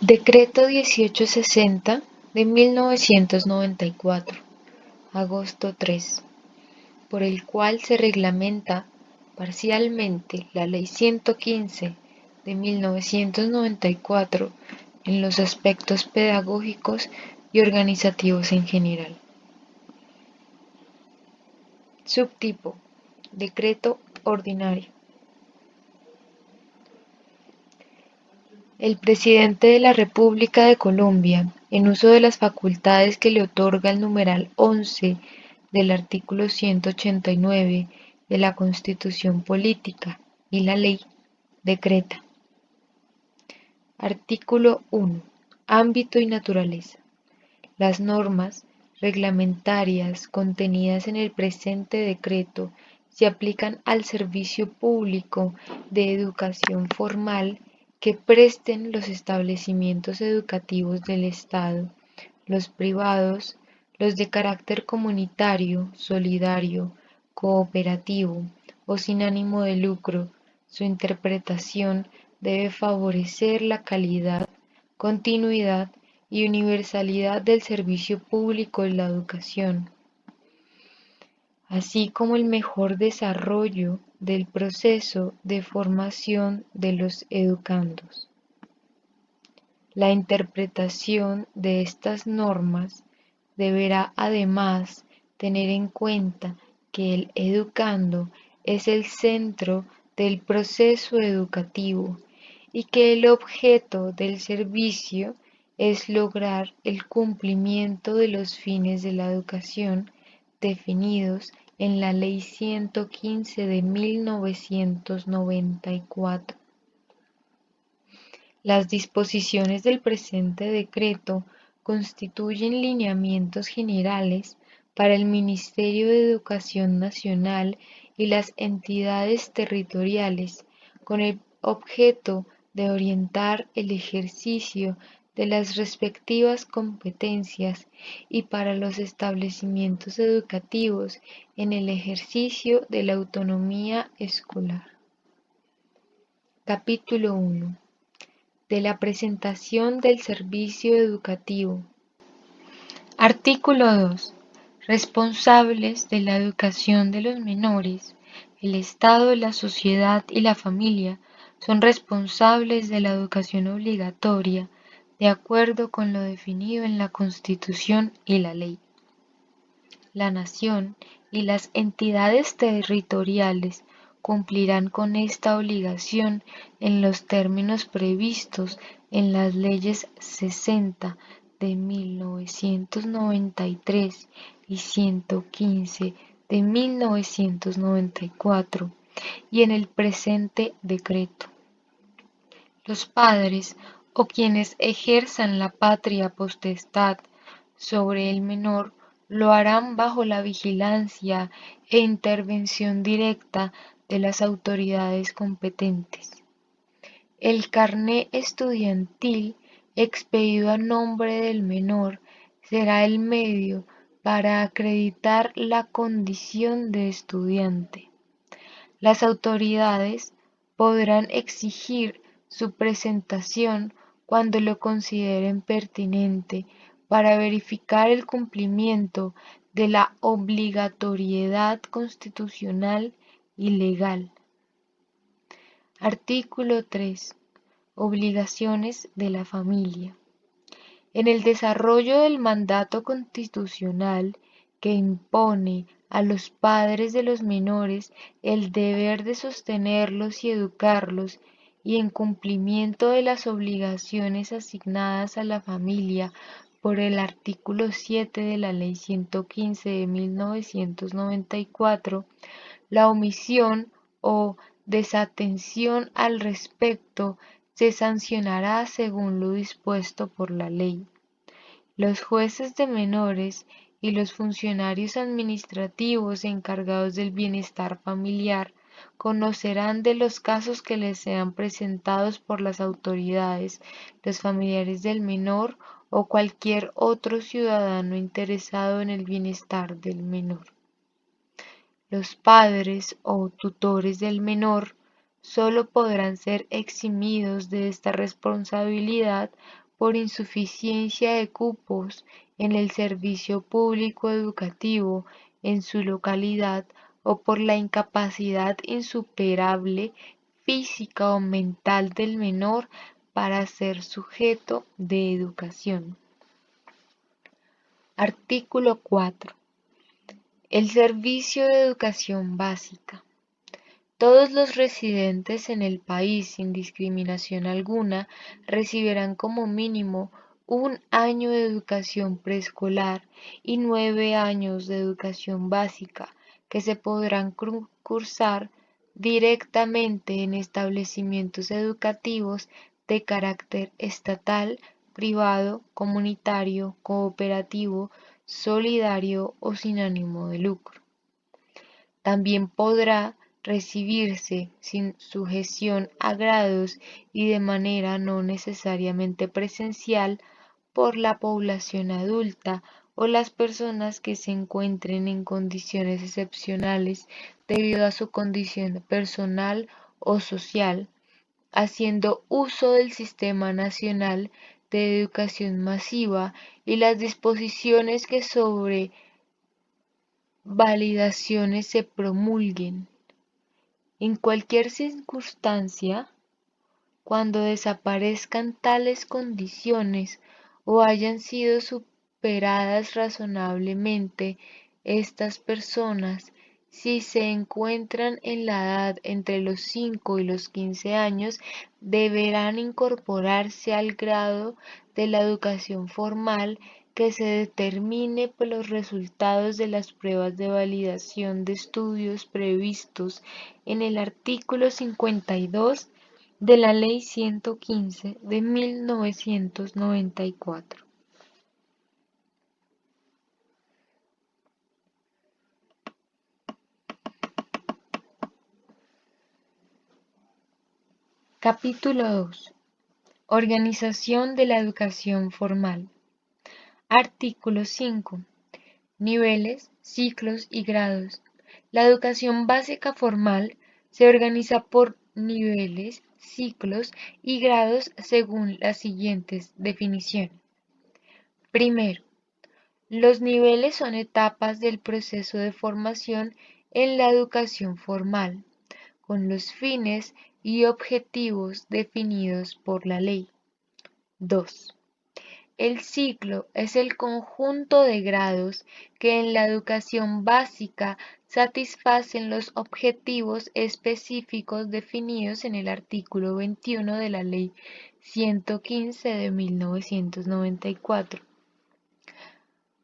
Decreto 1860 de 1994, agosto 3, por el cual se reglamenta parcialmente la Ley 115 de 1994 en los aspectos pedagógicos y organizativos en general. Subtipo: Decreto ordinario. El Presidente de la República de Colombia, en uso de las facultades que le otorga el numeral 11 del artículo 189 de la Constitución Política y la Ley, decreta. Artículo 1. Ámbito y naturaleza. Las normas reglamentarias contenidas en el presente decreto se aplican al servicio público de educación formal que presten los establecimientos educativos del Estado, los privados, los de carácter comunitario, solidario, cooperativo o sin ánimo de lucro. Su interpretación debe favorecer la calidad, continuidad y universalidad del servicio público de la educación, así como el mejor desarrollo del proceso de formación de los educandos. La interpretación de estas normas deberá además tener en cuenta que el educando es el centro del proceso educativo y que el objeto del servicio es lograr el cumplimiento de los fines de la educación definidos en la Ley 115 de 1994. Las disposiciones del presente decreto constituyen lineamientos generales para el Ministerio de Educación Nacional y las entidades territoriales con el objeto de orientar el ejercicio de las respectivas competencias y para los establecimientos educativos en el ejercicio de la autonomía escolar. Capítulo 1. De la presentación del servicio educativo. Artículo 2. Responsables de la educación de los menores. El Estado, la sociedad y la familia son responsables de la educación obligatoria de acuerdo con lo definido en la Constitución y la ley. La nación y las entidades territoriales cumplirán con esta obligación en los términos previstos en las leyes 60 de 1993 y 115 de 1994 y en el presente decreto. Los padres o quienes ejerzan la patria potestad sobre el menor lo harán bajo la vigilancia e intervención directa de las autoridades competentes. El carné estudiantil expedido a nombre del menor será el medio para acreditar la condición de estudiante. Las autoridades podrán exigir su presentación cuando lo consideren pertinente para verificar el cumplimiento de la obligatoriedad constitucional y legal. Artículo 3. Obligaciones de la familia. En el desarrollo del mandato constitucional que impone a los padres de los menores el deber de sostenerlos y educarlos, y en cumplimiento de las obligaciones asignadas a la familia por el artículo 7 de la Ley 115 de 1994, la omisión o desatención al respecto se sancionará según lo dispuesto por la ley. Los jueces de menores y los funcionarios administrativos encargados del bienestar familiar conocerán de los casos que les sean presentados por las autoridades, los familiares del menor o cualquier otro ciudadano interesado en el bienestar del menor. Los padres o tutores del menor solo podrán ser eximidos de esta responsabilidad por insuficiencia de cupos en el servicio público educativo en su localidad o por la incapacidad insuperable física o mental del menor para ser sujeto de educación. Artículo 4. El servicio de educación básica. Todos los residentes en el país, sin discriminación alguna, recibirán como mínimo un año de educación preescolar y 9 años de educación básica, que se podrán cursar directamente en establecimientos educativos de carácter estatal, privado, comunitario, cooperativo, solidario o sin ánimo de lucro. También podrá recibirse sin sujeción a grados y de manera no necesariamente presencial por la población adulta o las personas que se encuentren en condiciones excepcionales debido a su condición personal o social, haciendo uso del Sistema Nacional de Educación Masiva y las disposiciones que sobre validaciones se promulguen. En cualquier circunstancia, cuando desaparezcan tales condiciones o hayan sido superadas razonablemente, estas personas, si se encuentran en la edad entre los 5 y los 15 años, deberán incorporarse al grado de la educación formal que se determine por los resultados de las pruebas de validación de estudios previstos en el artículo 52 de la Ley 115 de 1994. Capítulo 2. Organización de la educación formal. Artículo 5. Niveles, ciclos y grados. La educación básica formal se organiza por niveles, ciclos y grados según las siguientes definiciones. Primero, los niveles son etapas del proceso de formación en la educación formal, con los fines y objetivos definidos por la ley. 2. El ciclo es el conjunto de grados que en la educación básica satisfacen los objetivos específicos definidos en el artículo 21 de la Ley 115 de 1994.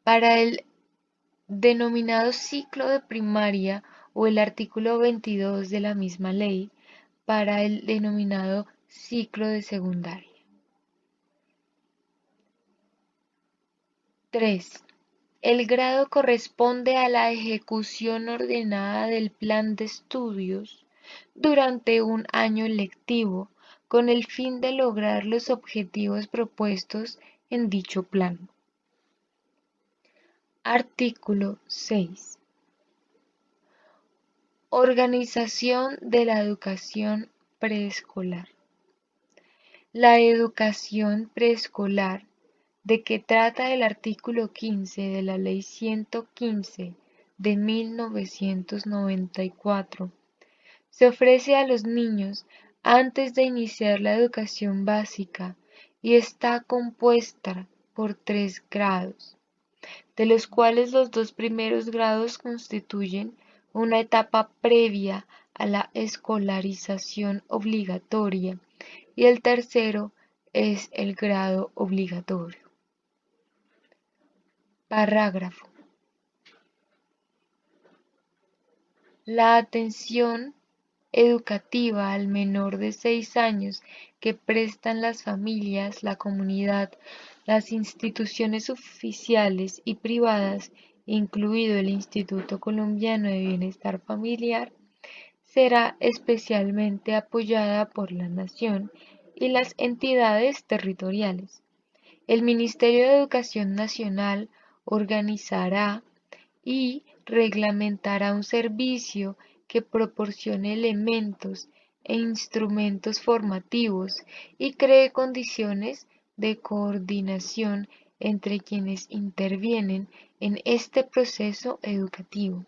Para el denominado ciclo de primaria o el artículo 22 de la misma ley, para el denominado ciclo de secundaria. 3. El grado corresponde a la ejecución ordenada del plan de estudios durante un año lectivo con el fin de lograr los objetivos propuestos en dicho plan. Artículo 6. Organización de la educación preescolar. La educación preescolar, de que trata el artículo 15 de la Ley 115 de 1994, se ofrece a los niños antes de iniciar la educación básica y está compuesta por 3 grados, de los cuales los 2 primeros grados constituyen una etapa previa a la escolarización obligatoria y el tercero es el grado obligatorio. Parágrafo. La atención educativa al menor de 6 años que prestan las familias, la comunidad, las instituciones oficiales y privadas, incluido el Instituto Colombiano de Bienestar Familiar, será especialmente apoyada por la Nación y las entidades territoriales. El Ministerio de Educación Nacional organizará y reglamentará un servicio que proporcione elementos e instrumentos formativos y cree condiciones de coordinación entre quienes intervienen en este proceso educativo.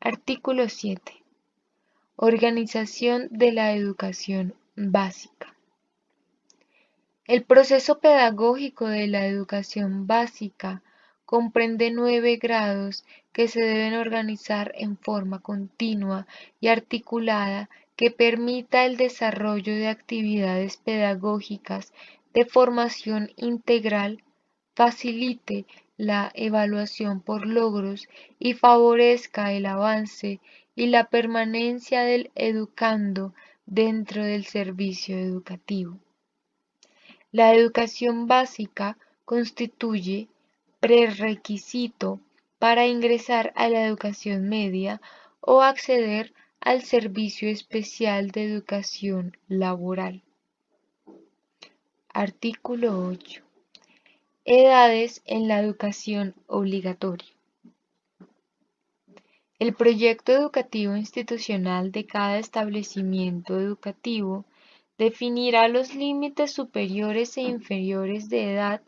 Artículo 7. Organización de la educación básica. El proceso pedagógico de la educación básica comprende 9 grados que se deben organizar en forma continua y articulada que permita el desarrollo de actividades pedagógicas de formación integral, facilite la evaluación por logros y favorezca el avance y la permanencia del educando dentro del servicio educativo. La educación básica constituye prerequisito para ingresar a la educación media o acceder al servicio especial de educación laboral. Artículo 8. Edades en la educación obligatoria. El proyecto educativo institucional de cada establecimiento educativo definirá los límites superiores e inferiores de edad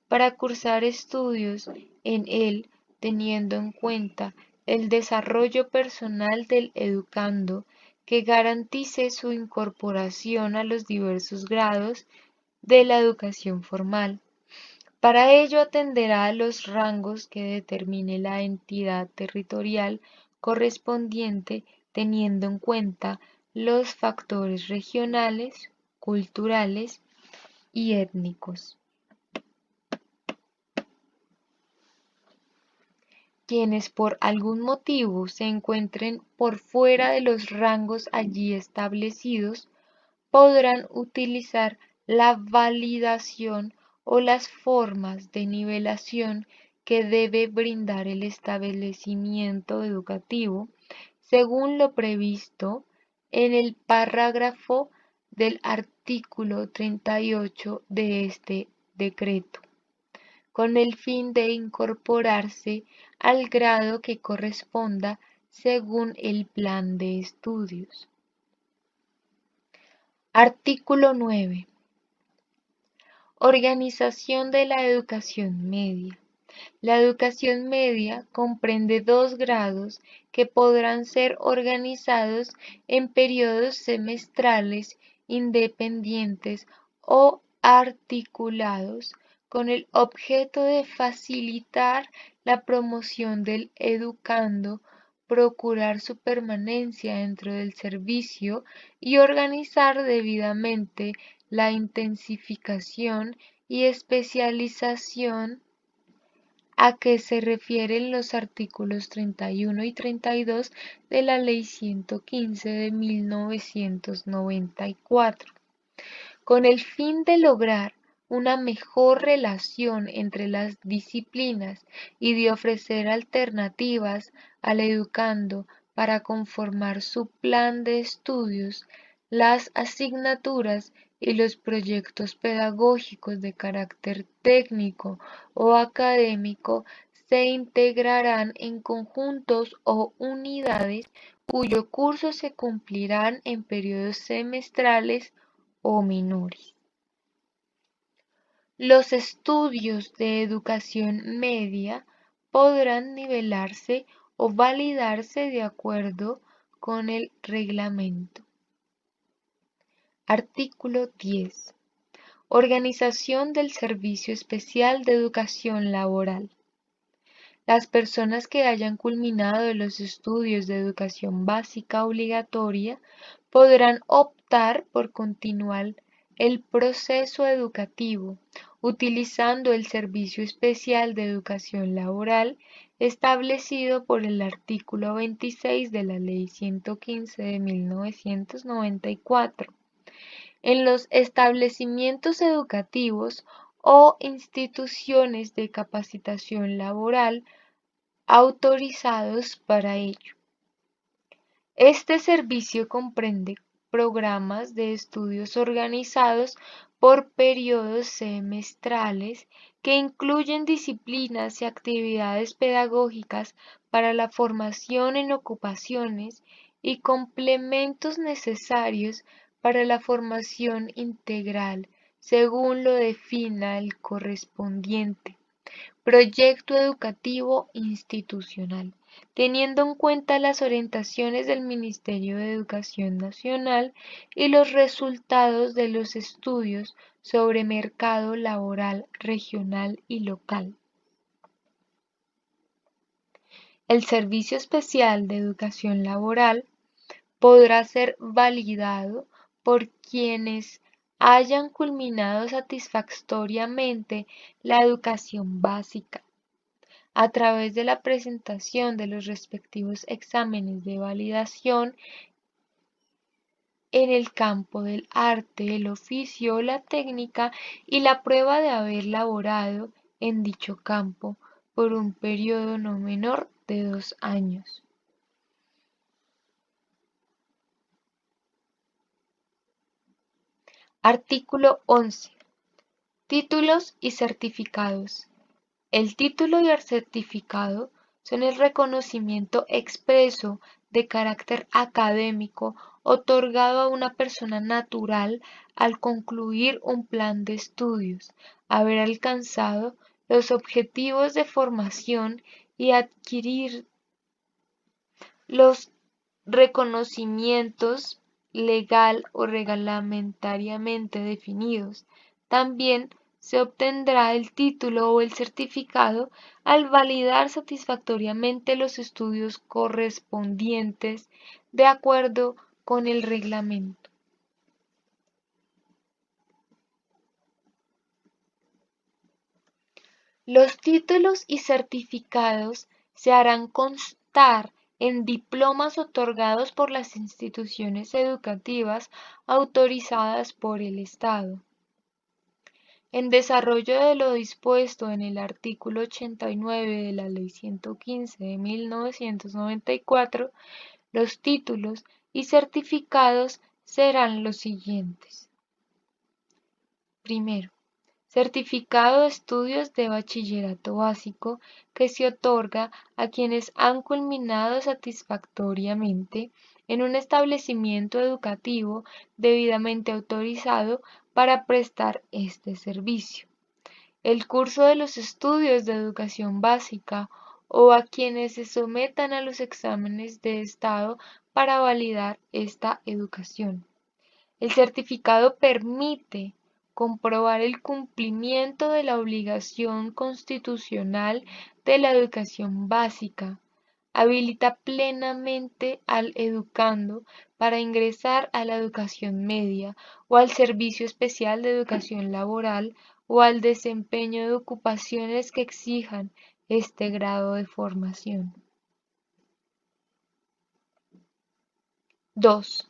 para cursar estudios en él, teniendo en cuenta el desarrollo personal del educando que garantice su incorporación a los diversos grados de la educación formal. Para ello atenderá a los rangos que determine la entidad territorial correspondiente, teniendo en cuenta los factores regionales, culturales y étnicos. Quienes por algún motivo se encuentren por fuera de los rangos allí establecidos podrán utilizar la validación o las formas de nivelación que debe brindar el establecimiento educativo según lo previsto en el párrafo del artículo 38 de este decreto, con el fin de incorporarse al grado que corresponda según el plan de estudios. Artículo 9. Organización de la educación media. La educación media comprende 2 grados que podrán ser organizados en periodos semestrales independientes o articulados con el objeto de facilitar la promoción del educando, procurar su permanencia dentro del servicio y organizar debidamente la intensificación y especialización a que se refieren los artículos 31 y 32 de la Ley 115 de 1994, con el fin de lograr una mejor relación entre las disciplinas y de ofrecer alternativas al educando para conformar su plan de estudios, las asignaturas y los proyectos pedagógicos de carácter técnico o académico se integrarán en conjuntos o unidades cuyo curso se cumplirán en periodos semestrales o menores. Los estudios de educación media podrán nivelarse o validarse de acuerdo con el reglamento. Artículo 10. Organización del Servicio Especial de Educación Laboral. Las personas que hayan culminado los estudios de educación básica obligatoria podrán optar por continuar el proceso educativo utilizando el Servicio Especial de Educación Laboral establecido por el artículo 26 de la Ley 115 de 1994 en los establecimientos educativos o instituciones de capacitación laboral autorizados para ello. Este servicio comprende programas de estudios organizados por periodos semestrales que incluyen disciplinas y actividades pedagógicas para la formación en ocupaciones y complementos necesarios para la formación integral, según lo defina el correspondiente proyecto educativo institucional, teniendo en cuenta las orientaciones del Ministerio de Educación Nacional y los resultados de los estudios sobre mercado laboral regional y local. El Servicio Especial de Educación Laboral podrá ser validado por quienes hayan culminado satisfactoriamente la educación básica a través de la presentación de los respectivos exámenes de validación en el campo del arte, el oficio o la técnica y la prueba de haber laborado en dicho campo por un periodo no menor de 2 años. Artículo 11. Títulos y certificados. El título y el certificado son el reconocimiento expreso de carácter académico otorgado a una persona natural al concluir un plan de estudios, haber alcanzado los objetivos de formación y adquirir los reconocimientos legal o reglamentariamente definidos. También se obtendrá el título o el certificado al validar satisfactoriamente los estudios correspondientes de acuerdo con el reglamento. Los títulos y certificados se harán constar en diplomas otorgados por las instituciones educativas autorizadas por el Estado. En desarrollo de lo dispuesto en el artículo 89 de la Ley 115 de 1994, los títulos y certificados serán los siguientes. Primero, certificado de estudios de bachillerato básico que se otorga a quienes han culminado satisfactoriamente en un establecimiento educativo debidamente autorizado para prestar este servicio. El curso de los estudios de educación básica o a quienes se sometan a los exámenes de estado para validar esta educación. El certificado permite comprobar el cumplimiento de la obligación constitucional de la educación básica. Habilita plenamente al educando para ingresar a la educación media o al servicio especial de educación laboral o al desempeño de ocupaciones que exijan este grado de formación. 2.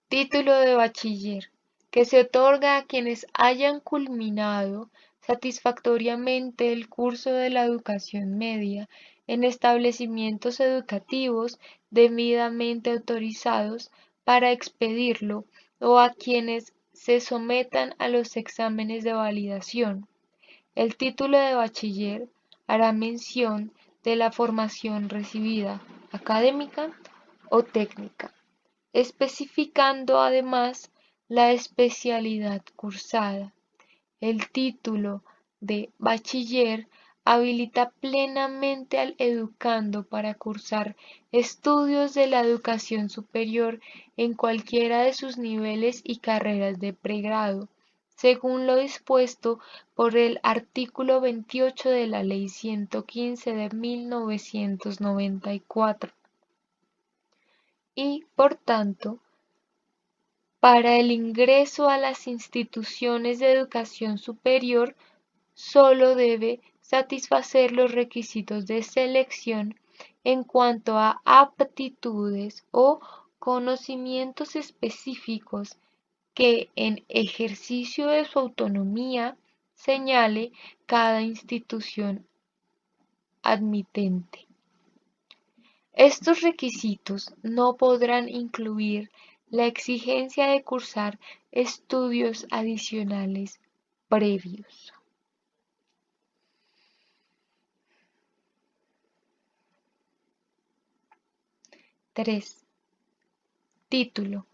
Título de bachiller, que se otorga a quienes hayan culminado satisfactoriamente el curso de la educación media en establecimientos educativos debidamente autorizados para expedirlo o a quienes se sometan a los exámenes de validación. El título de bachiller hará mención de la formación recibida, académica o técnica, especificando además la especialidad cursada. El título de bachiller habilita plenamente al educando para cursar estudios de la educación superior en cualquiera de sus niveles y carreras de pregrado, según lo dispuesto por el artículo 28 de la Ley 115 de 1994. Y, por tanto, para el ingreso a las instituciones de educación superior, solo debe satisfacer los requisitos de selección en cuanto a aptitudes o conocimientos específicos que en ejercicio de su autonomía señale cada institución admitente. Estos requisitos no podrán incluir la exigencia de cursar estudios adicionales previos. 3. Título.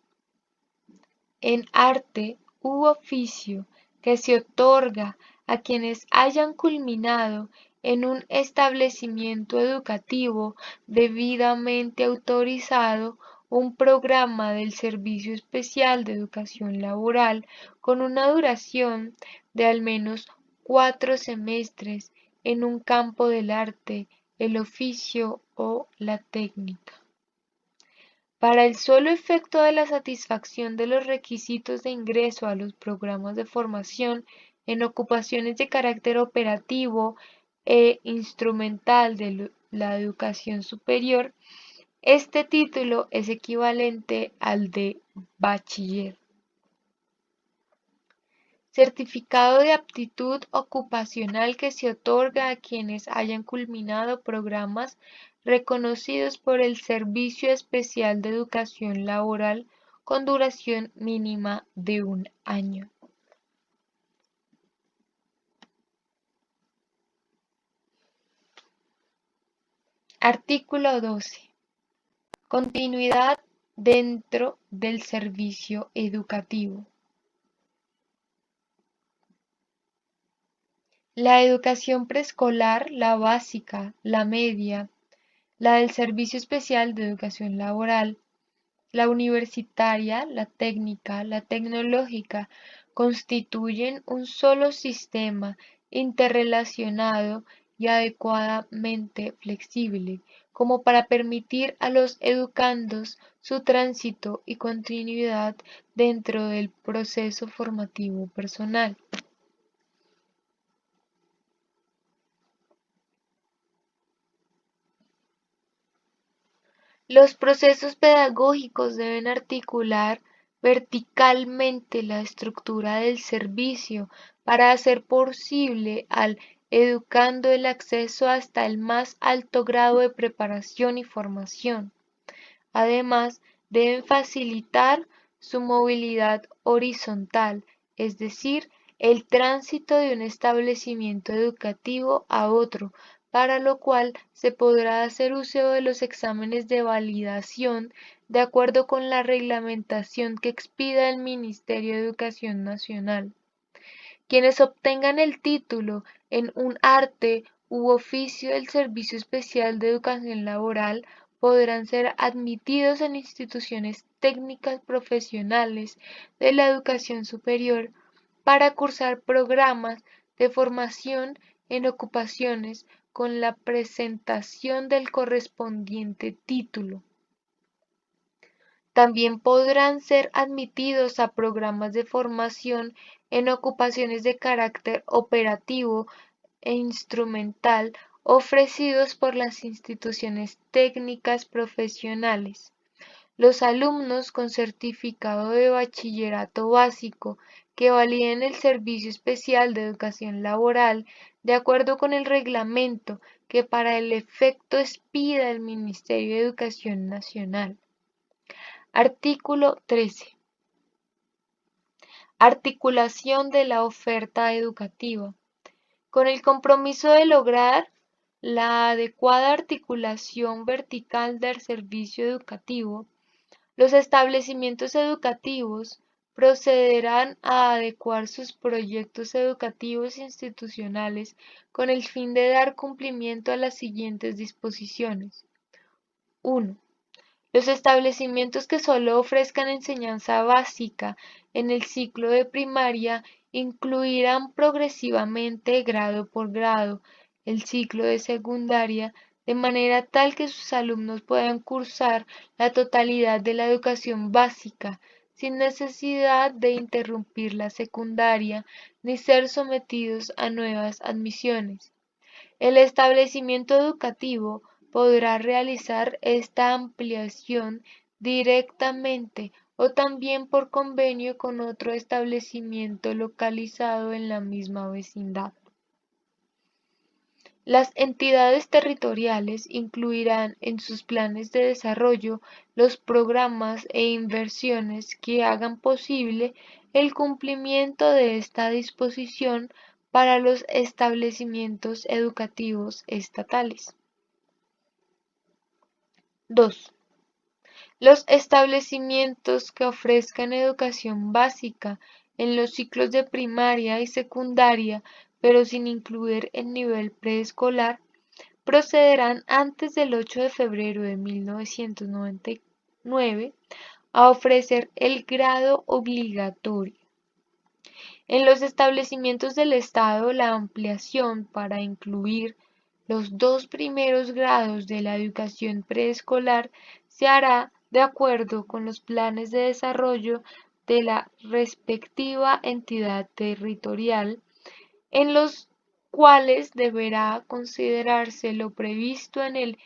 En arte u oficio que se otorga a quienes hayan culminado en un establecimiento educativo debidamente autorizado un programa del Servicio Especial de Educación Laboral con una duración de al menos 4 semestres en un campo del arte, el oficio o la técnica. Para el solo efecto de la satisfacción de los requisitos de ingreso a los programas de formación en ocupaciones de carácter operativo e instrumental de la educación superior, este título es equivalente al de bachiller. Certificado de aptitud ocupacional que se otorga a quienes hayan culminado programas reconocidos por el Servicio Especial de Educación Laboral con duración mínima de 1 año. Artículo 12. Continuidad dentro del servicio educativo. La educación preescolar, la básica, la media, la del Servicio Especial de Educación Laboral, la universitaria, la técnica, la tecnológica, constituyen un solo sistema interrelacionado y adecuadamente flexible, como para permitir a los educandos su tránsito y continuidad dentro del proceso formativo personal. Los procesos pedagógicos deben articular verticalmente la estructura del servicio para hacer posible al educando el acceso hasta el más alto grado de preparación y formación. Además, deben facilitar su movilidad horizontal, es decir, el tránsito de un establecimiento educativo a otro, para lo cual se podrá hacer uso de los exámenes de validación de acuerdo con la reglamentación que expida el Ministerio de Educación Nacional. Quienes obtengan el título en un arte u oficio del Servicio Especial de Educación Laboral podrán ser admitidos en instituciones técnicas profesionales de la educación superior para cursar programas de formación en ocupaciones con la presentación del correspondiente título. También podrán ser admitidos a programas de formación en ocupaciones de carácter operativo e instrumental ofrecidos por las instituciones técnicas profesionales. Los alumnos con certificado de bachillerato básico que validen el Servicio Especial de Educación Laboral de acuerdo con el reglamento que para el efecto expida el Ministerio de Educación Nacional. Artículo 13. Articulación de la oferta educativa. Con el compromiso de lograr la adecuada articulación vertical del servicio educativo, los establecimientos educativos procederán a adecuar sus proyectos educativos institucionales con el fin de dar cumplimiento a las siguientes disposiciones. 1. Los establecimientos que solo ofrezcan enseñanza básica en el ciclo de primaria incluirán progresivamente, grado por grado, el ciclo de secundaria, de manera tal que sus alumnos puedan cursar la totalidad de la educación básica, sin necesidad de interrumpir la secundaria ni ser sometidos a nuevas admisiones. El establecimiento educativo podrá realizar esta ampliación directamente o también por convenio con otro establecimiento localizado en la misma vecindad. Las entidades territoriales incluirán en sus planes de desarrollo los programas e inversiones que hagan posible el cumplimiento de esta disposición para los establecimientos educativos estatales. 2. Los establecimientos que ofrezcan educación básica en los ciclos de primaria y secundaria, pero sin incluir el nivel preescolar, procederán antes del 8 de febrero de 1999 a ofrecer el grado obligatorio. En los establecimientos del Estado, la ampliación para incluir los dos primeros grados de la educación preescolar se hará de acuerdo con los planes de desarrollo de la respectiva entidad territorial, en los cuales deberá considerarse lo previsto en el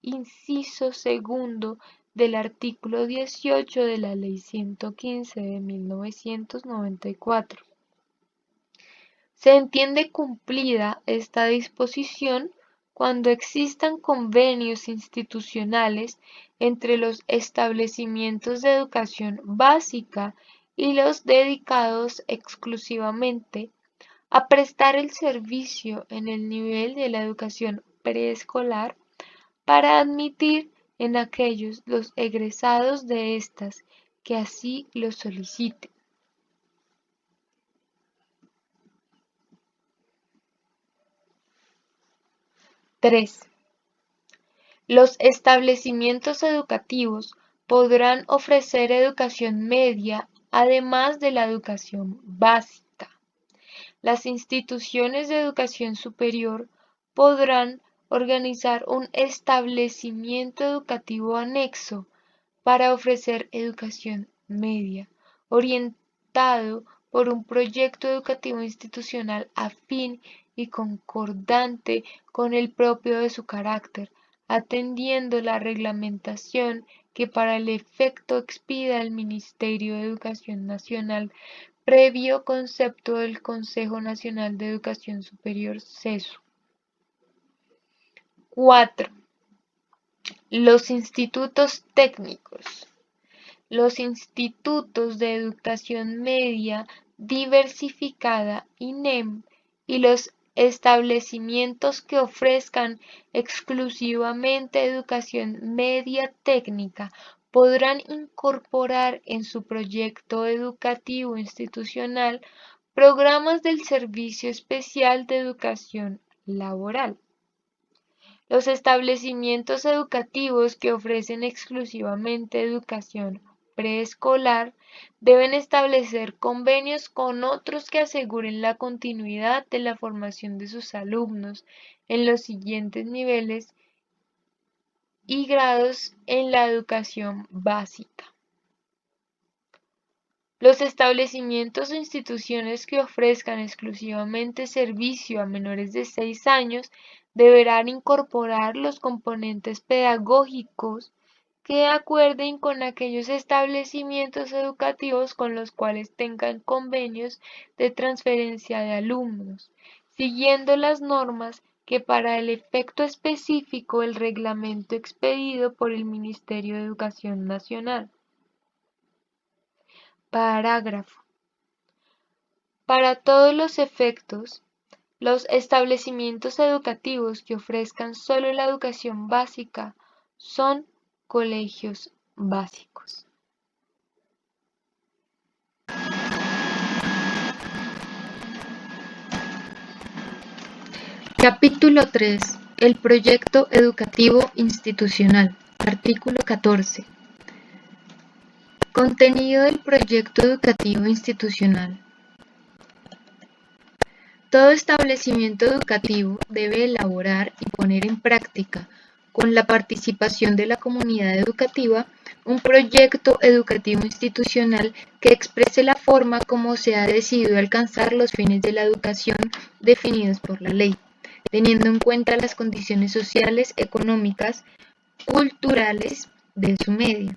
inciso segundo del artículo 18 de la Ley 115 de 1994. Se entiende cumplida esta disposición cuando existan convenios institucionales entre los establecimientos de educación básica y los dedicados exclusivamente a prestar el servicio en el nivel de la educación preescolar para admitir en aquellos los egresados de estas que así lo soliciten. 3. Los establecimientos educativos podrán ofrecer educación media además de la educación básica. Las instituciones de educación superior podrán organizar un establecimiento educativo anexo para ofrecer educación media, orientado por un proyecto educativo institucional afín y concordante con el propio de su carácter, atendiendo la reglamentación que para el efecto expida el Ministerio de Educación Nacional previo concepto del Consejo Nacional de Educación Superior CESU. 4. Los institutos técnicos. Los institutos de educación media diversificada INEM y los establecimientos que ofrezcan exclusivamente educación media técnica podrán incorporar en su proyecto educativo institucional programas del Servicio Especial de Educación Laboral. Los establecimientos educativos que ofrecen exclusivamente educación preescolar deben establecer convenios con otros que aseguren la continuidad de la formación de sus alumnos en los siguientes niveles y grados en la educación básica. Los establecimientos o instituciones que ofrezcan exclusivamente servicio a menores de 6 años deberán incorporar los componentes pedagógicos que acuerden con aquellos establecimientos educativos con los cuales tengan convenios de transferencia de alumnos, siguiendo las normas que para el efecto específico el reglamento expedido por el Ministerio de Educación Nacional. Parágrafo. Para todos los efectos, los establecimientos educativos que ofrezcan solo la educación básica son colegios básicos. Capítulo 3. El proyecto educativo institucional. Artículo 14. Contenido del proyecto educativo institucional. Todo establecimiento educativo debe elaborar y poner en práctica, con la participación de la comunidad educativa, un proyecto educativo institucional que exprese la forma como se ha decidido alcanzar los fines de la educación definidos por la ley, teniendo en cuenta las condiciones sociales, económicas, culturales de su medio.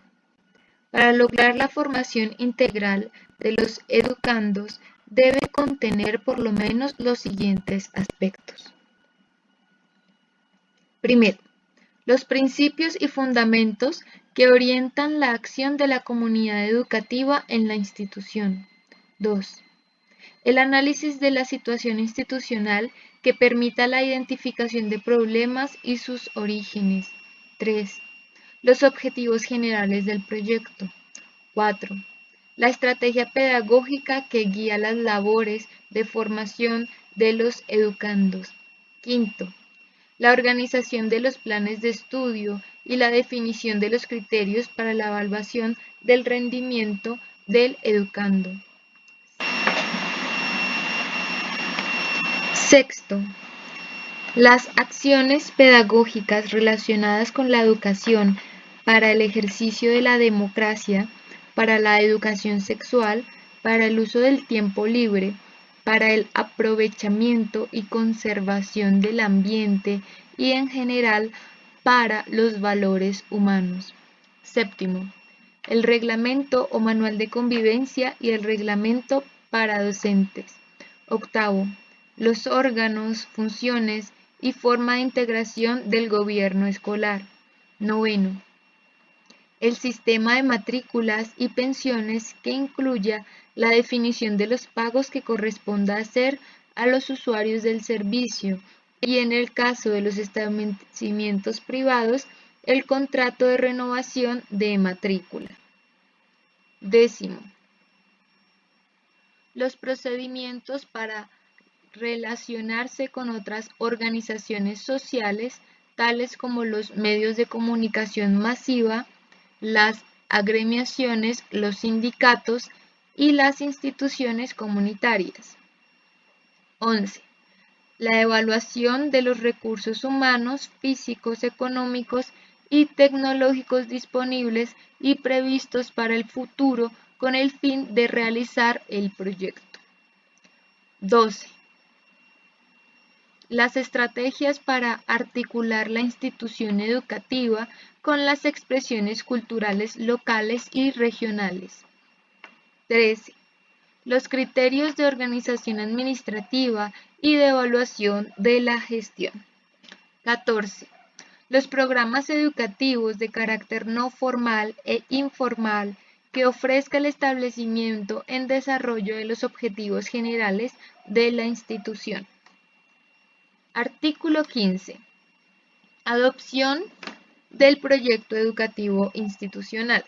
Para lograr la formación integral de los educandos, debe contener por lo menos los siguientes aspectos. Primero, los principios y fundamentos que orientan la acción de la comunidad educativa en la institución. 2. El análisis de la situación institucional que permita la identificación de problemas y sus orígenes. 3. Los objetivos generales del proyecto. 4. La estrategia pedagógica que guía las labores de formación de los educandos. Quinto, la organización de los planes de estudio y la definición de los criterios para la evaluación del rendimiento del educando. Sexto, las acciones pedagógicas relacionadas con la educación para el ejercicio de la democracia, para la educación sexual, para el uso del tiempo libre, para el aprovechamiento y conservación del ambiente y en general para los valores humanos. Séptimo, el reglamento o manual de convivencia y el reglamento para docentes. Octavo, los órganos, funciones y forma de integración del gobierno escolar. Noveno, el sistema de matrículas y pensiones que incluya la definición de los pagos que corresponda hacer a los usuarios del servicio y en el caso de los establecimientos privados, el contrato de renovación de matrícula. Décimo, los procedimientos para relacionarse con otras organizaciones sociales, tales como los medios de comunicación masiva, las agremiaciones, los sindicatos y las instituciones comunitarias. 11. La evaluación de los recursos humanos, físicos, económicos y tecnológicos disponibles y previstos para el futuro con el fin de realizar el proyecto. 12. Las estrategias para articular la institución educativa con las expresiones culturales locales y regionales. 13. Los criterios de organización administrativa y de evaluación de la gestión. 14. Los programas educativos de carácter no formal e informal que ofrezca el establecimiento en desarrollo de los objetivos generales de la institución. Artículo 15. Adopción del proyecto educativo institucional.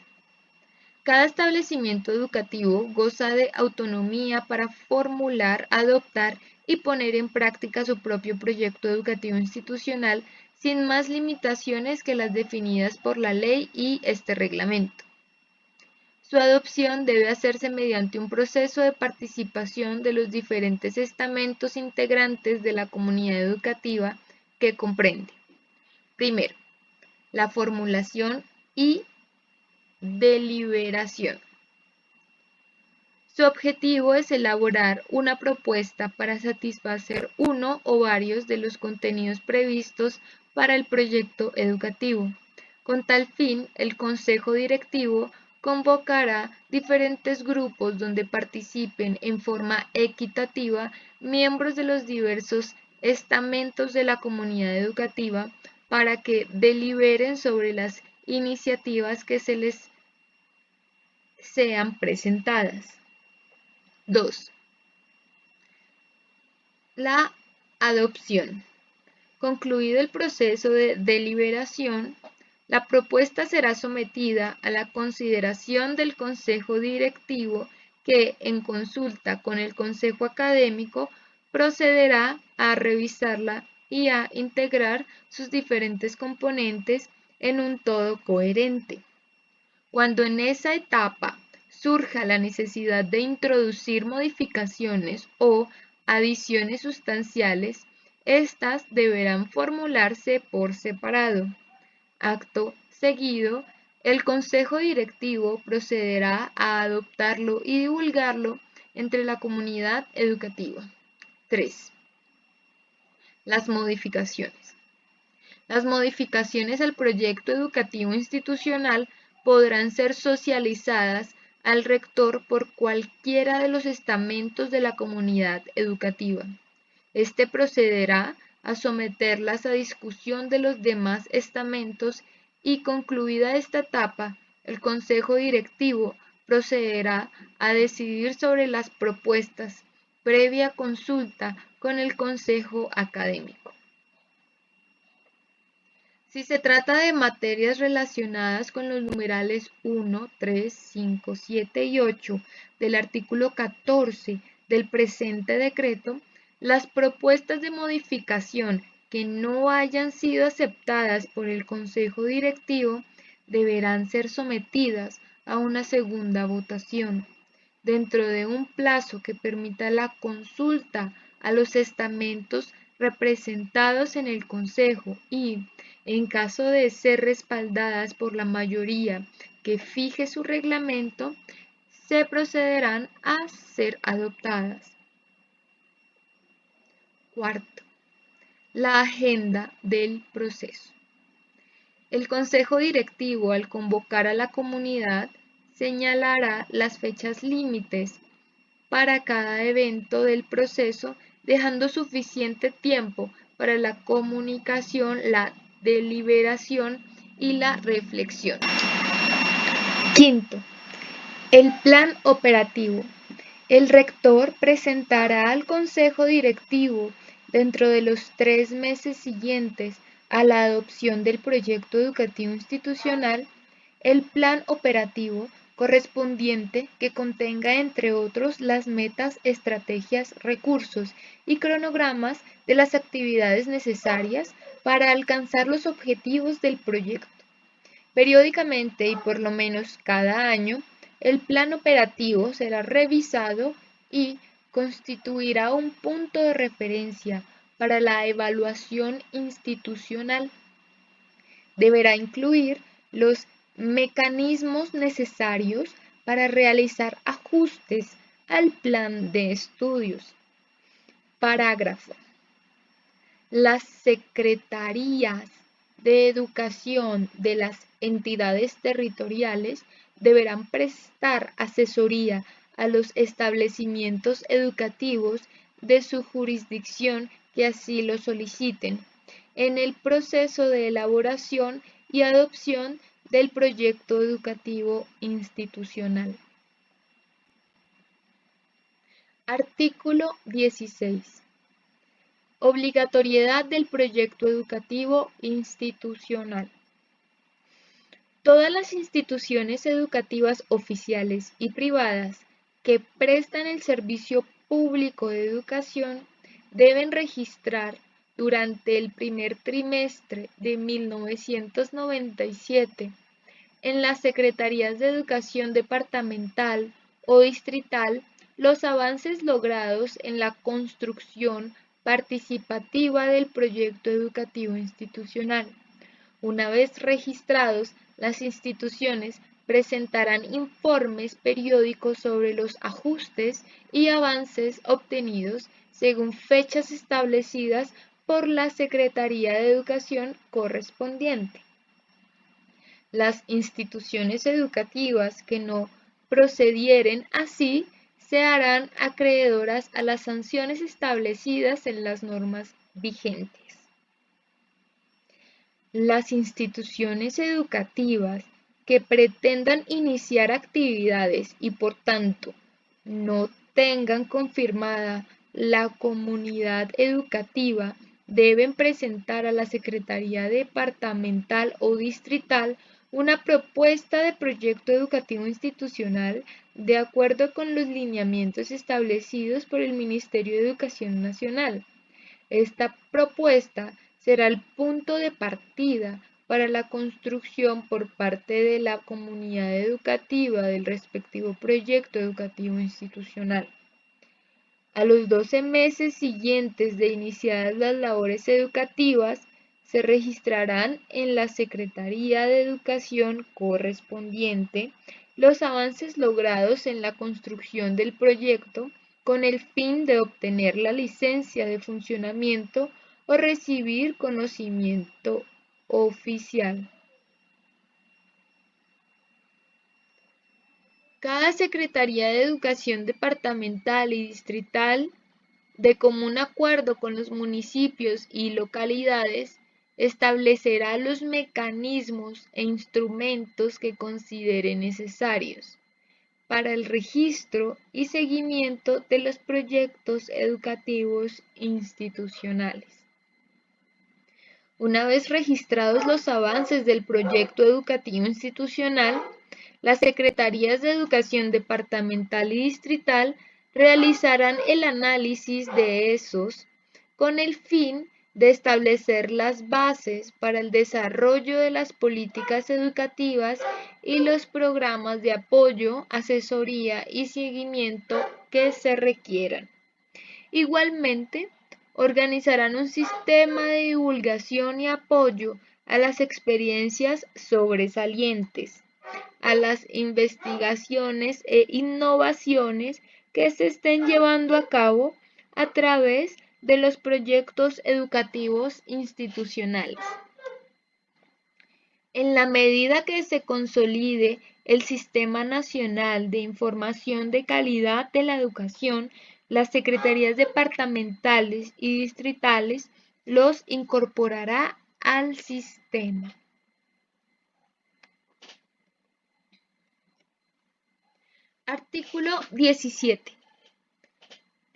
Cada establecimiento educativo goza de autonomía para formular, adoptar y poner en práctica su propio proyecto educativo institucional sin más limitaciones que las definidas por la ley y este reglamento. Su adopción debe hacerse mediante un proceso de participación de los diferentes estamentos integrantes de la comunidad educativa que comprende, primero, la formulación y deliberación. Su objetivo es elaborar una propuesta para satisfacer uno o varios de los contenidos previstos para el proyecto educativo. Con tal fin, el Consejo Directivo convocará diferentes grupos donde participen en forma equitativa miembros de los diversos estamentos de la comunidad educativa para que deliberen sobre las iniciativas que se les sean presentadas. 2. La adopción. Concluido el proceso de deliberación, la propuesta será sometida a la consideración del Consejo Directivo que, en consulta con el Consejo Académico, procederá a revisarla y a integrar sus diferentes componentes en un todo coherente. Cuando en esa etapa surja la necesidad de introducir modificaciones o adiciones sustanciales, estas deberán formularse por separado. Acto seguido, el Consejo Directivo procederá a adoptarlo y divulgarlo entre la comunidad educativa. 3. Las modificaciones. Las modificaciones al proyecto educativo institucional podrán ser socializadas al rector por cualquiera de los estamentos de la comunidad educativa. Este procederá a someterlas a discusión de los demás estamentos y, concluida esta etapa, el Consejo Directivo procederá a decidir sobre las propuestas, previa consulta con el Consejo Académico. Si se trata de materias relacionadas con los numerales 1, 3, 5, 7 y 8 del artículo 14 del presente decreto, las propuestas de modificación que no hayan sido aceptadas por el Consejo Directivo deberán ser sometidas a una segunda votación, dentro de un plazo que permita la consulta a los estamentos representados en el Consejo y, en caso de ser respaldadas por la mayoría que fije su reglamento, se procederán a ser adoptadas. Cuarto, la agenda del proceso. El Consejo Directivo, al convocar a la comunidad, señalará las fechas límites para cada evento del proceso, dejando suficiente tiempo para la comunicación, la deliberación y la reflexión. Quinto, el plan operativo. El rector presentará al Consejo Directivo dentro de los 3 meses siguientes a la adopción del proyecto educativo institucional el plan operativo correspondiente que contenga, entre otros, las metas, estrategias, recursos y cronogramas de las actividades necesarias para alcanzar los objetivos del proyecto. Periódicamente y por lo menos cada año, el plan operativo será revisado y constituirá un punto de referencia para la evaluación institucional. Deberá incluir los mecanismos necesarios para realizar ajustes al plan de estudios. Parágrafo. Las secretarías de educación de las entidades territoriales deberán prestar asesoría a los establecimientos educativos de su jurisdicción que así lo soliciten en el proceso de elaboración y adopción del proyecto educativo institucional. Artículo 16. Obligatoriedad del proyecto educativo institucional. Todas las instituciones educativas oficiales y privadas que prestan el servicio público de educación deben registrar durante el primer trimestre de 1997 en las Secretarías de Educación departamental o distrital los avances logrados en la construcción participativa del proyecto educativo institucional. Una vez registrados, las instituciones presentarán informes periódicos sobre los ajustes y avances obtenidos según fechas establecidas por la Secretaría de Educación correspondiente. Las instituciones educativas que no procedieren así se harán acreedoras a las sanciones establecidas en las normas vigentes. Las instituciones educativas que pretendan iniciar actividades y por tanto no tengan confirmada la comunidad educativa deben presentar a la Secretaría departamental o distrital una propuesta de proyecto educativo institucional de acuerdo con los lineamientos establecidos por el Ministerio de Educación Nacional. Esta propuesta será el punto de partida para la construcción por parte de la comunidad educativa del respectivo proyecto educativo institucional. A los 12 meses siguientes de iniciadas las labores educativas, se registrarán en la Secretaría de Educación correspondiente los avances logrados en la construcción del proyecto con el fin de obtener la licencia de funcionamiento o recibir conocimiento oficial. Cada Secretaría de Educación departamental y distrital, de común acuerdo con los municipios y localidades, establecerá los mecanismos e instrumentos que considere necesarios para el registro y seguimiento de los proyectos educativos institucionales. Una vez registrados los avances del proyecto educativo institucional, las Secretarías de Educación departamental y distrital realizarán el análisis de esos con el fin de establecer las bases para el desarrollo de las políticas educativas y los programas de apoyo, asesoría y seguimiento que se requieran. Igualmente, organizarán un sistema de divulgación y apoyo a las experiencias sobresalientes, a las investigaciones e innovaciones que se estén llevando a cabo a través de los proyectos educativos institucionales. En la medida que se consolide el Sistema Nacional de Información de Calidad de la Educación, las secretarías departamentales y distritales los incorporará al sistema. Artículo 17.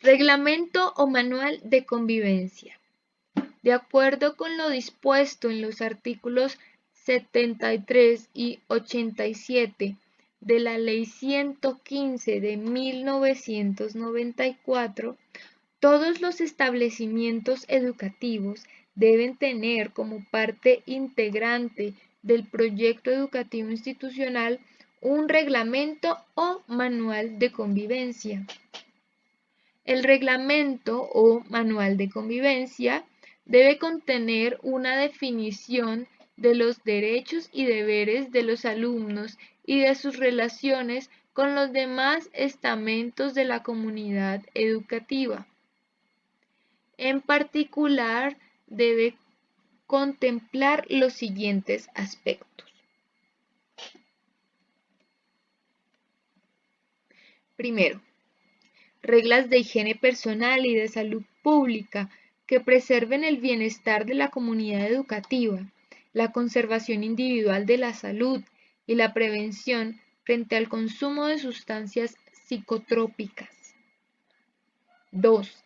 Reglamento o manual de convivencia. De acuerdo con lo dispuesto en los artículos 73 y 87 de la Ley 115 de 1994, todos los establecimientos educativos deben tener como parte integrante del proyecto educativo institucional un reglamento o manual de convivencia. El reglamento o manual de convivencia debe contener una definición de los derechos y deberes de los alumnos y de sus relaciones con los demás estamentos de la comunidad educativa. En particular, debe contemplar los siguientes aspectos. Primero, reglas de higiene personal y de salud pública que preserven el bienestar de la comunidad educativa, la conservación individual de la salud y la prevención frente al consumo de sustancias psicotrópicas. 2.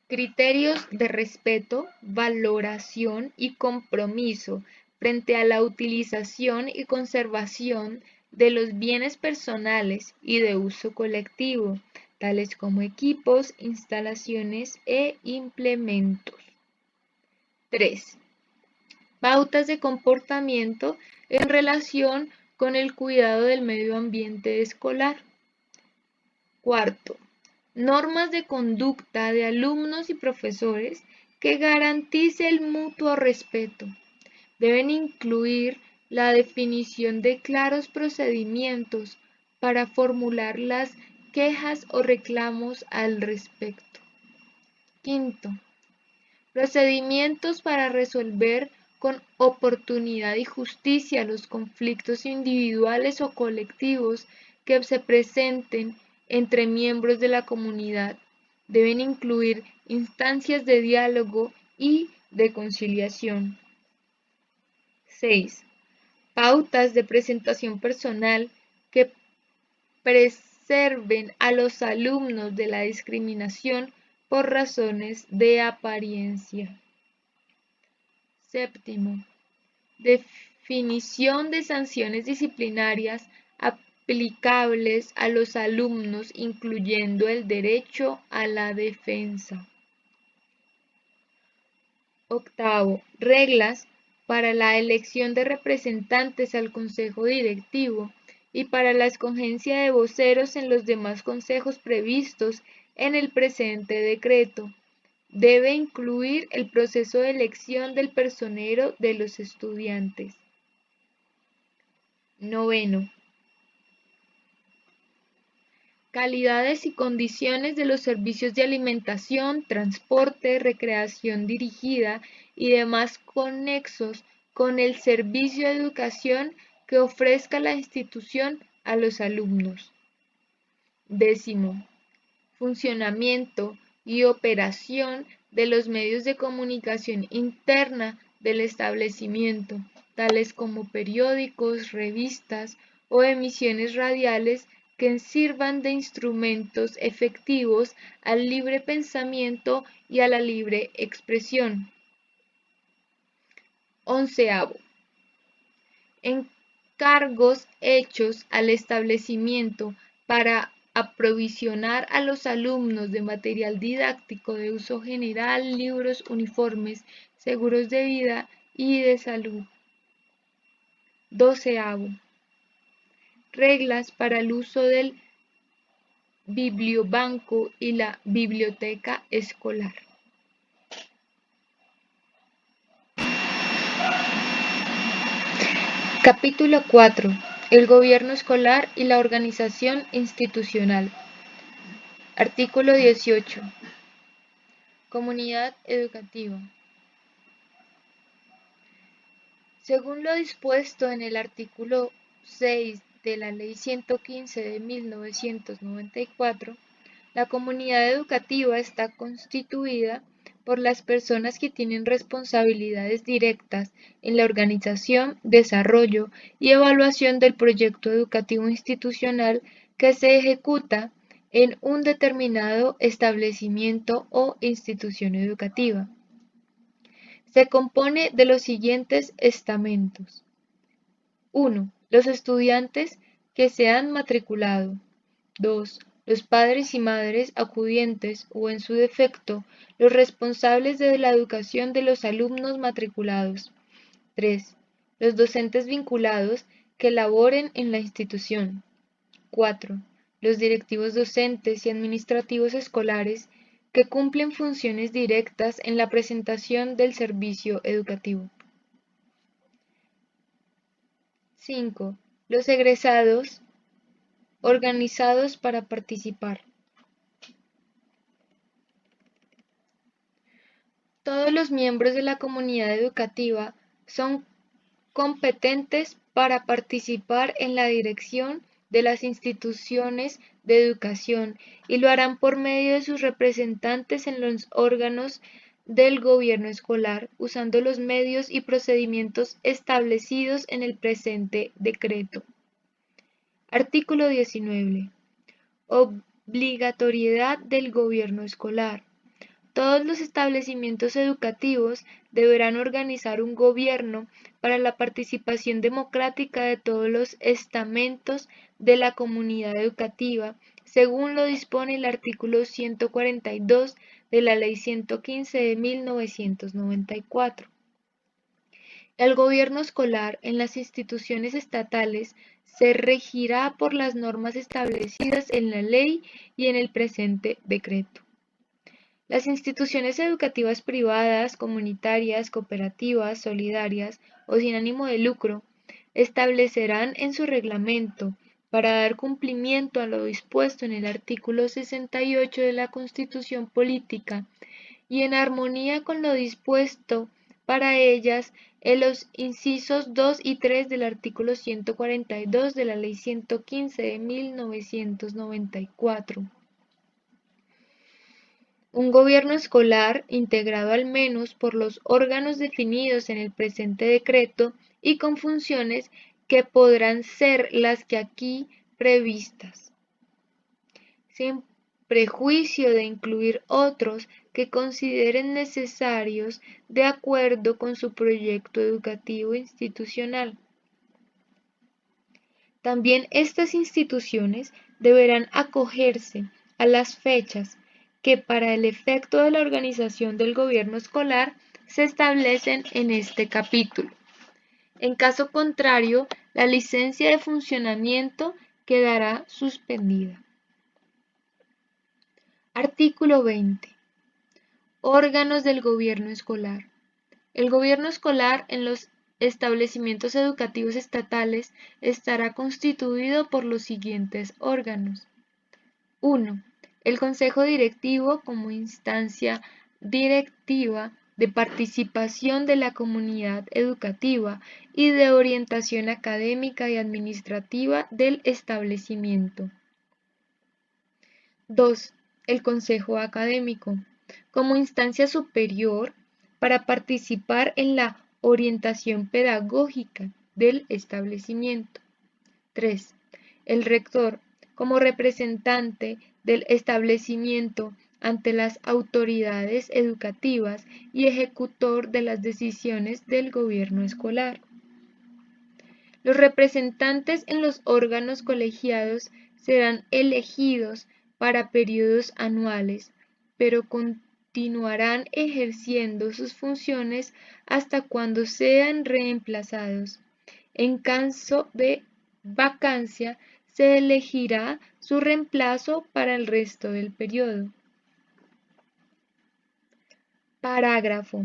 Criterios de respeto, valoración y compromiso frente a la utilización y conservación de los bienes personales y de uso colectivo, tales como equipos, instalaciones e implementos. 3. Pautas de comportamiento en relación con el cuidado del medio ambiente escolar. 4. Normas de conducta de alumnos y profesores que garantice el mutuo respeto. Deben incluir la definición de claros procedimientos para formular las quejas o reclamos al respecto. 5. Procedimientos para resolver con oportunidad y justicia los conflictos individuales o colectivos que se presenten entre miembros de la comunidad. Deben incluir instancias de diálogo y de conciliación. 6. Pautas de presentación personal que preserven a los alumnos de la discriminación por razones de apariencia. 7. Definición de sanciones disciplinarias aplicables a los alumnos, incluyendo el derecho a la defensa. 8. Reglas para la elección de representantes al consejo directivo y para la escogencia de voceros en los demás consejos previstos en el presente decreto. Debe incluir el proceso de elección del personero de los estudiantes. 9. Calidades y condiciones de los servicios de alimentación, transporte, recreación dirigida y demás conexos con el servicio de educación que ofrezca la institución a los alumnos. 10. Funcionamiento y operación de los medios de comunicación interna del establecimiento, tales como periódicos, revistas o emisiones radiales que sirvan de instrumentos efectivos al libre pensamiento y a la libre expresión. Onceavo. Encargos hechos al establecimiento para aprovisionar a los alumnos de material didáctico de uso general, libros, uniformes, seguros de vida y de salud. Doceavo. Reglas para el uso del bibliobanco y la biblioteca escolar. Capítulo 4. El gobierno escolar y la organización institucional. Artículo 18. Comunidad educativa. Según lo dispuesto en el artículo 6 de la Ley 115 de 1994, la comunidad educativa está constituida por las personas que tienen responsabilidades directas en la organización, desarrollo y evaluación del proyecto educativo institucional que se ejecuta en un determinado establecimiento o institución educativa. Se compone de los siguientes estamentos. 1. Los estudiantes que se han matriculado. 2. Los padres y madres acudientes o, en su defecto, los responsables de la educación de los alumnos matriculados. 3. Los docentes vinculados que laboren en la institución. 4. Los directivos docentes y administrativos escolares que cumplen funciones directas en la prestación del servicio educativo. 5. Los egresados organizados para participar. Todos los miembros de la comunidad educativa son competentes para participar en la dirección de las instituciones de educación y lo harán por medio de sus representantes en los órganos del gobierno escolar, usando los medios y procedimientos establecidos en el presente decreto. Artículo 19. Obligatoriedad del gobierno escolar. Todos los establecimientos educativos deberán organizar un gobierno para la participación democrática de todos los estamentos de la comunidad educativa, según lo dispone el artículo 142 de la Ley 115 de 1994. El gobierno escolar en las instituciones estatales se regirá por las normas establecidas en la ley y en el presente decreto. Las instituciones educativas privadas, comunitarias, cooperativas, solidarias o sin ánimo de lucro establecerán en su reglamento, para dar cumplimiento a lo dispuesto en el artículo 68 de la Constitución Política y en armonía con lo dispuesto para ellas en los incisos 2 y 3 del artículo 142 de la Ley 115 de 1994. Un gobierno escolar integrado al menos por los órganos definidos en el presente decreto y con funciones que podrán ser las que aquí previstas, sin prejuicio de incluir otros que consideren necesarios de acuerdo con su proyecto educativo institucional. También estas instituciones deberán acogerse a las fechas que para el efecto de la organización del gobierno escolar se establecen en este capítulo. En caso contrario, la licencia de funcionamiento quedará suspendida. Artículo 20. Órganos del gobierno escolar. El gobierno escolar en los establecimientos educativos estatales estará constituido por los siguientes órganos. 1. El Consejo Directivo como instancia directiva de participación de la comunidad educativa y de orientación académica y administrativa del establecimiento. 2. El Consejo Académico como instancia superior para participar en la orientación pedagógica del establecimiento. 3. El rector como representante del establecimiento ante las autoridades educativas y ejecutor de las decisiones del gobierno escolar. Los representantes en los órganos colegiados serán elegidos para periodos anuales, pero continuarán ejerciendo sus funciones hasta cuando sean reemplazados. En caso de vacancia, se elegirá su reemplazo para el resto del periodo. Parágrafo.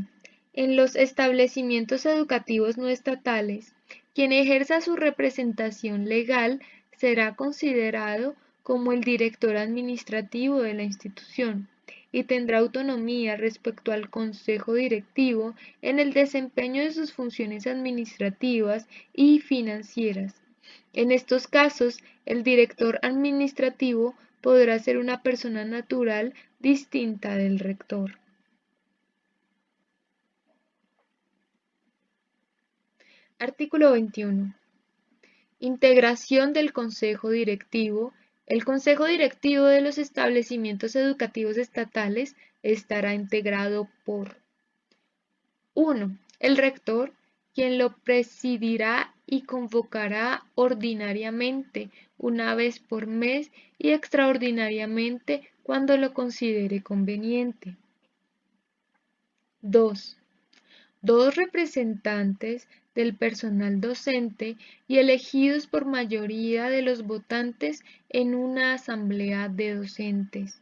En los establecimientos educativos no estatales, quien ejerza su representación legal será considerado como el director administrativo de la institución y tendrá autonomía respecto al consejo directivo en el desempeño de sus funciones administrativas y financieras. En estos casos, el director administrativo podrá ser una persona natural distinta del rector. Artículo 21. Integración del Consejo Directivo. El Consejo Directivo de los establecimientos educativos estatales estará integrado por 1. El rector, quien lo presidirá y convocará ordinariamente una vez por mes y extraordinariamente cuando lo considere conveniente. 2. Dos representantes del personal docente y elegidos por mayoría de los votantes en una asamblea de docentes.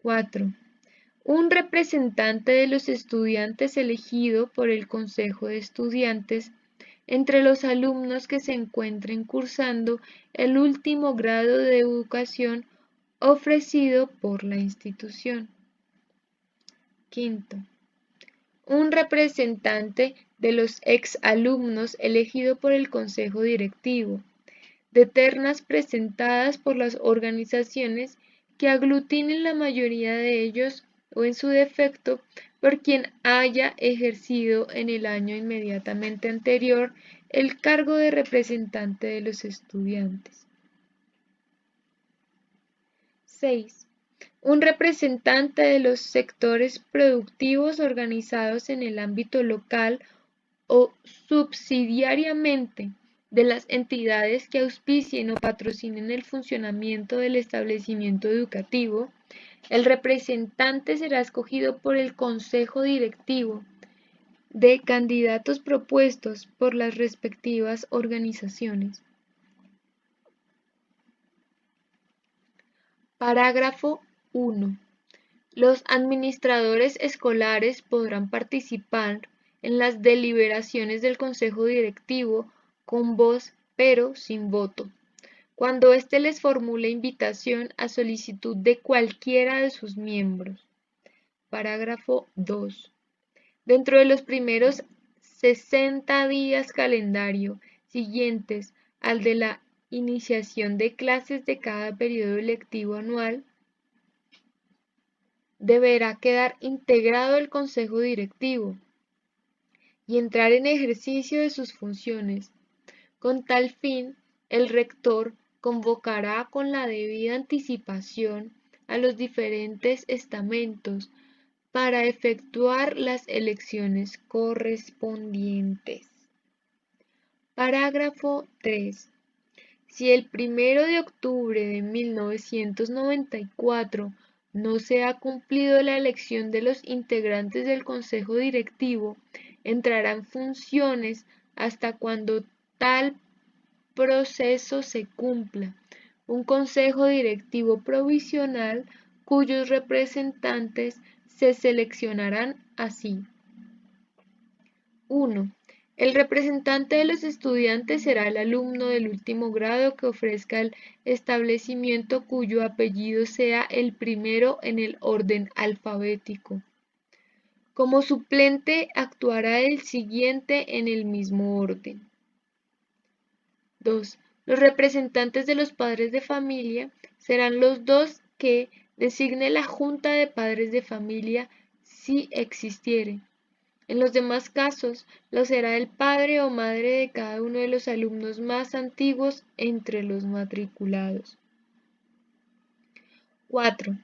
4. Un representante de los estudiantes elegido por el Consejo de Estudiantes entre los alumnos que se encuentren cursando el último grado de educación ofrecido por la institución. 5. Un representante de los exalumnos elegido por el Consejo Directivo, de ternas presentadas por las organizaciones que aglutinen la mayoría de ellos o en su defecto por quien haya ejercido en el año inmediatamente anterior el cargo de representante de los estudiantes. 6. Un representante de los sectores productivos organizados en el ámbito local o subsidiariamente de las entidades que auspicien o patrocinen el funcionamiento del establecimiento educativo. El representante será escogido por el Consejo Directivo de candidatos propuestos por las respectivas organizaciones. Parágrafo 1. Los administradores escolares podrán participar en las deliberaciones del Consejo Directivo con voz pero sin voto, cuando éste les formule invitación a solicitud de cualquiera de sus miembros. Parágrafo 2. Dentro de los primeros 60 días calendario siguientes al de la iniciación de clases de cada periodo lectivo anual, deberá quedar integrado el Consejo Directivo y entrar en ejercicio de sus funciones. Con tal fin, el rector convocará con la debida anticipación a los diferentes estamentos para efectuar las elecciones correspondientes. Parágrafo 3. Si el 1 de octubre de 1994 no se ha cumplido la elección de los integrantes del Consejo Directivo, entrará en funciones hasta cuando tal proceso se cumpla un Consejo Directivo provisional cuyos representantes se seleccionarán así. 1. El representante de los estudiantes será el alumno del último grado que ofrezca el establecimiento cuyo apellido sea el primero en el orden alfabético. Como suplente actuará el siguiente en el mismo orden. 2. Los representantes de los padres de familia serán los dos que designe la Junta de Padres de Familia si existiere. En los demás casos, lo será el padre o madre de cada uno de los alumnos más antiguos entre los matriculados. 4.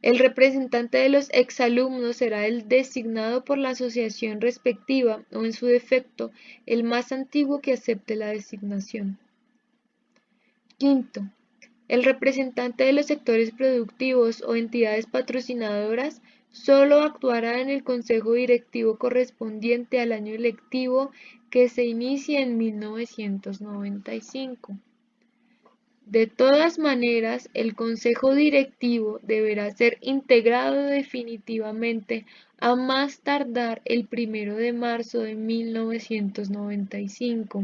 El representante de los exalumnos será el designado por la asociación respectiva o, en su defecto, el más antiguo que acepte la designación. Quinto, el representante de los sectores productivos o entidades patrocinadoras solo actuará en el consejo directivo correspondiente al año lectivo que se inicie en 1995. De todas maneras, el consejo directivo deberá ser integrado definitivamente a más tardar el 1 de marzo de 1995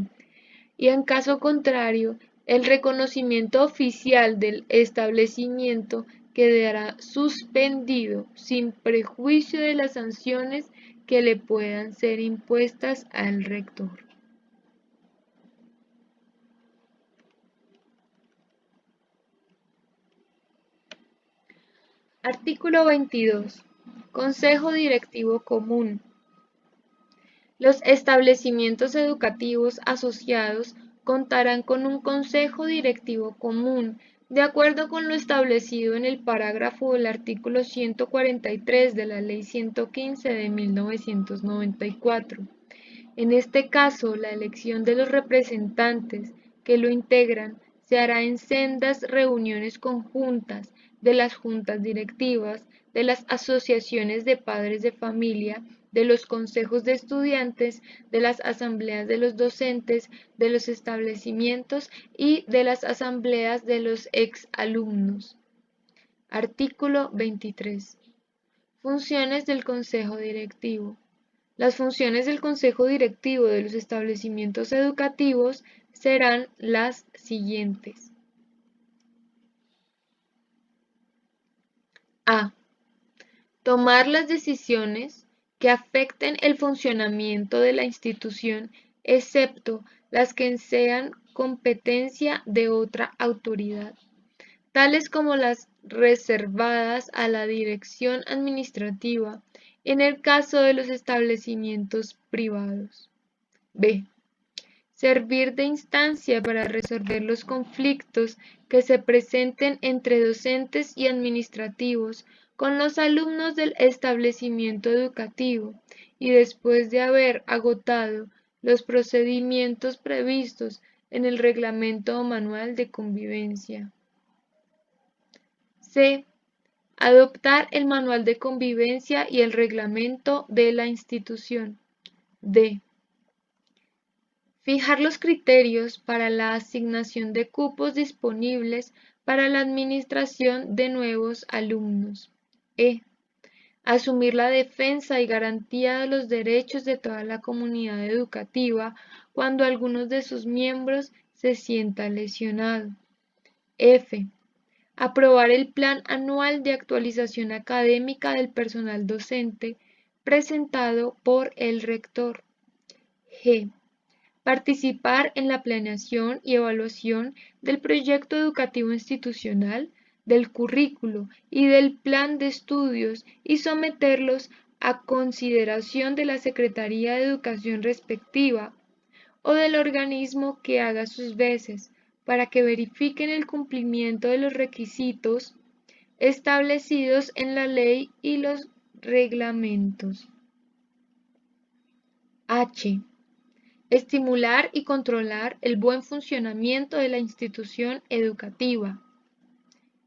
y en caso contrario, el reconocimiento oficial del establecimiento quedará suspendido sin prejuicio de las sanciones que le puedan ser impuestas al rector. Artículo 22. Consejo Directivo Común. Los establecimientos educativos asociados contarán con un consejo directivo común, de acuerdo con lo establecido en el parágrafo del artículo 143 de la Ley 115 de 1994. En este caso, la elección de los representantes que lo integran se hará en sendas reuniones conjuntas de las juntas directivas, de las asociaciones de padres de familia, de los consejos de estudiantes, de las asambleas de los docentes, de los establecimientos y de las asambleas de los exalumnos. Artículo 23. Funciones del Consejo Directivo. Las funciones del Consejo Directivo de los establecimientos educativos serán las siguientes. A. Tomar las decisiones que afecten el funcionamiento de la institución, excepto las que sean competencia de otra autoridad, tales como las reservadas a la dirección administrativa en el caso de los establecimientos privados. B. Servir de instancia para resolver los conflictos que se presenten entre docentes y administrativos con los alumnos del establecimiento educativo y después de haber agotado los procedimientos previstos en el reglamento o manual de convivencia. C. Adoptar el manual de convivencia y el reglamento de la institución. D. Fijar los criterios para la asignación de cupos disponibles para la administración de nuevos alumnos. E. Asumir la defensa y garantía de los derechos de toda la comunidad educativa cuando alguno de sus miembros se sienta lesionado. F. Aprobar el Plan Anual de Actualización Académica del Personal Docente presentado por el rector. G. Participar en la planeación y evaluación del proyecto educativo institucional, del currículo y del plan de estudios y someterlos a consideración de la Secretaría de Educación respectiva o del organismo que haga sus veces para que verifiquen el cumplimiento de los requisitos establecidos en la ley y los reglamentos. H. Estimular y controlar el buen funcionamiento de la institución educativa.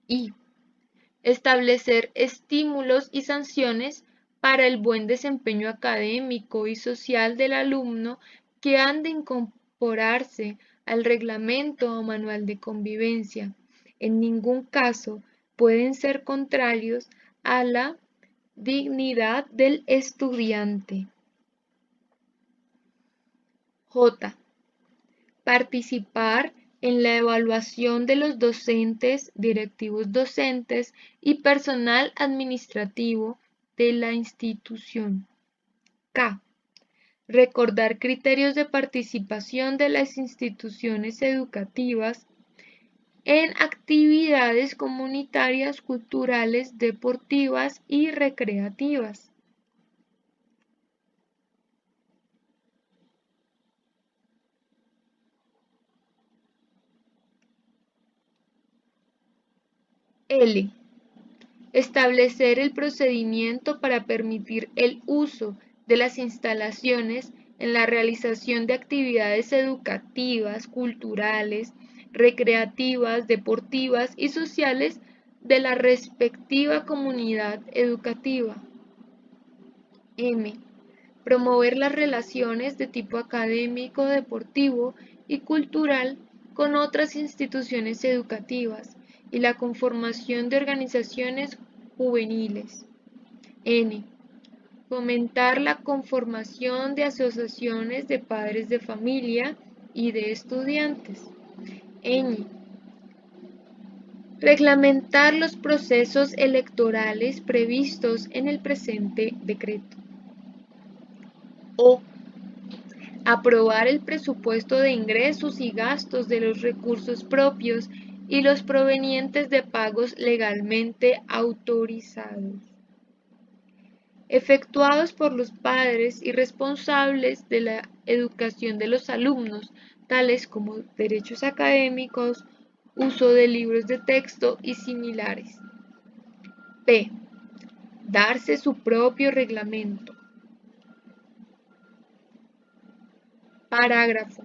I. Establecer estímulos y sanciones para el buen desempeño académico y social del alumno que han de incorporarse al reglamento o manual de convivencia. En ningún caso pueden ser contrarios a la dignidad del estudiante. J. Participar en la evaluación de los docentes, directivos docentes y personal administrativo de la institución. K. Recordar criterios de participación de las instituciones educativas en actividades comunitarias, culturales, deportivas y recreativas. L. Establecer el procedimiento para permitir el uso de las instalaciones en la realización de actividades educativas, culturales, recreativas, deportivas y sociales de la respectiva comunidad educativa. M. Promover las relaciones de tipo académico, deportivo y cultural con otras instituciones educativas y la conformación de organizaciones juveniles. N. Fomentar la conformación de asociaciones de padres de familia y de estudiantes. Ñ. Reglamentar los procesos electorales previstos en el presente decreto. O. Aprobar el presupuesto de ingresos y gastos de los recursos propios y los provenientes de pagos legalmente autorizados, efectuados por los padres y responsables de la educación de los alumnos, tales como derechos académicos, uso de libros de texto y similares. P. Darse su propio reglamento. Parágrafo.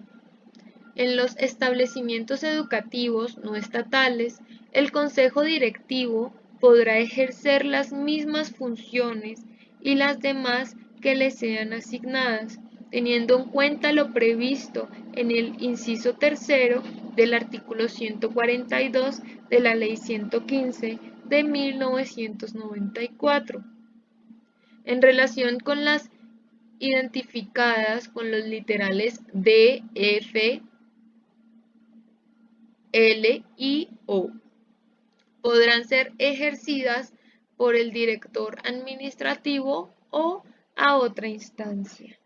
En los establecimientos educativos no estatales, el Consejo Directivo podrá ejercer las mismas funciones y las demás que le sean asignadas, teniendo en cuenta lo previsto en el inciso tercero del artículo 142 de la Ley 115 de 1994, en relación con las identificadas con los literales D, F, L y O. Podrán ser ejercidas por el director administrativo o a otra instancia.